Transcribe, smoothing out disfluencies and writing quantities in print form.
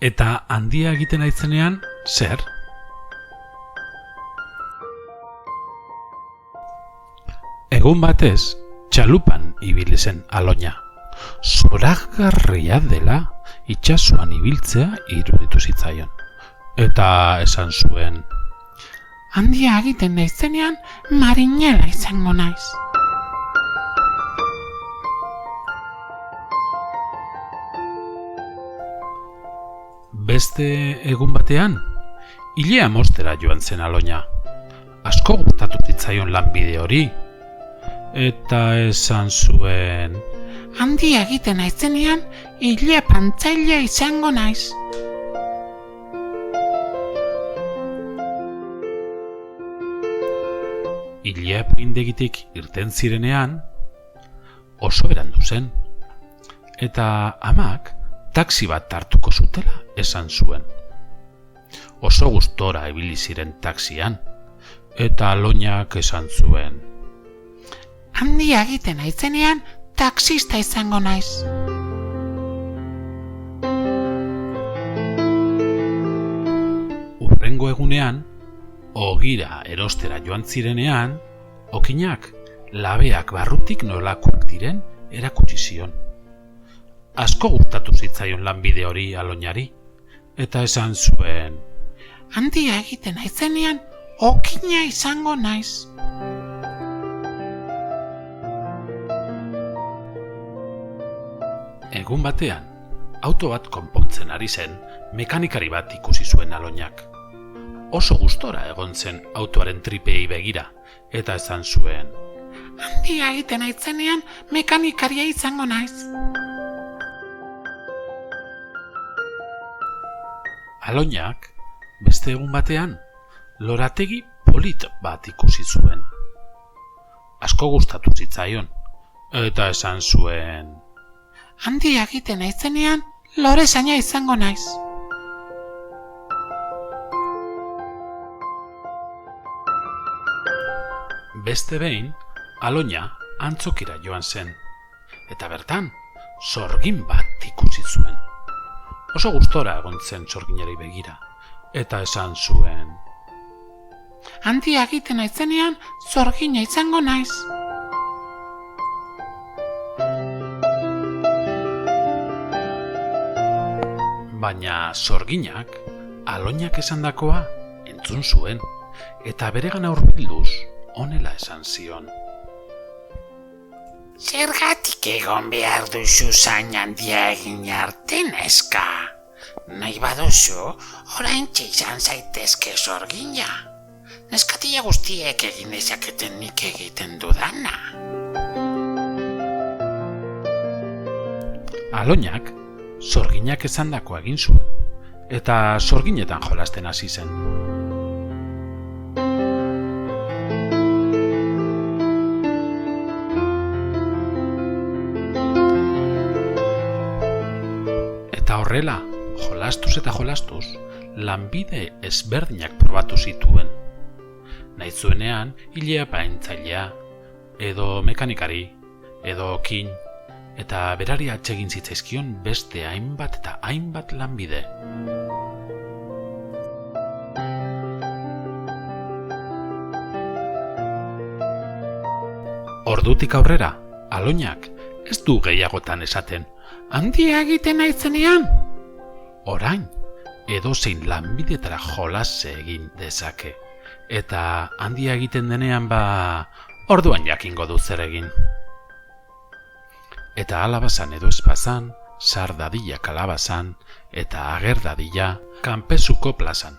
Eta handia egiten aitzenean, zer? Egun batez, txalupan ibili zen Aloña. Zoragarria dela itsasoan ibiltzea iruditu zitzaion. Eta esan zuen, handia egiten naizenean marinela izango naiz. Beste egun batean, ilea mostera joan zen Aloña. Asko gustatu zitzaion lanbide hori. Eta esan zuen, handia egiten naizenean ile pantzailea izango naiz. Ilea epindegitik irten zirenean, oso berandu zen. Eta amak taxi bat hartuko zutela esan zuen. Oso gustora ibili ziren taxian, eta Aloñak esan zuen, handia egiten naizenean taxista izango naiz. Hurrengo egunean, ogira erostera joan zirenean, okinak labeak barrutik nolakoak diren erakutsi zion. Asko gustatu zitzaion lanbide hori Aloñari, eta esan zuen, handia egiten naizenean okina izango naiz. Egun batean, auto bat konpontzen ari zen, mekanikari bat ikusi zuen Aloñak. Oso gustora egon zen autoaren tripei begira, eta esan zuen, handia egiten naizenean mekanikaria izango naiz. Aloñak, beste egun batean, lorategi polit bat ikusi zuen. Asko gustatu zitzaion, eta esan zuen, handia egiten naizenean lorezaina izango naiz. Beste behin, Aloña antzokira joan zen, eta bertan, sorgin bat ikusi zuen. Oso gustora egon zen sorginari begira, eta esan zuen, handia egiten naizenean sorgina izango naiz. Baina sorginak Aloñak esandakoa entzun zuen, eta beregana hurbilduz honela esan zion, zergatik egon behar duzu zain handia egin arte, neska? Nahi baduzu, oraintxe izan zaitezke sorgina. Neskatila guztiek egin dezaketen nik egiten dudana. Aloñak sorginak esandakoa egin zuen, eta sorginetan jolasten hasi zen. Eta horrela, jolastuz eta jolastuz, lanbide ezberdinak probatu zituen. Nahi zuenean, ilea paintzailea, edo mekanikari, edo okin, eta berari atsegin zitzaizkion beste hainbat eta hainbat lanbide. Ordutik aurrera, Aloñak ez du gehiagotan esaten, handia egiten naizenean? Orain, edozein lanbidetara jolase egin dezake. Eta handia egiten denean orduan jakingo du zer egin. Eta alabazan edo espazan, sar dadila kalabazan, eta ager dadila kanpezuko plazan.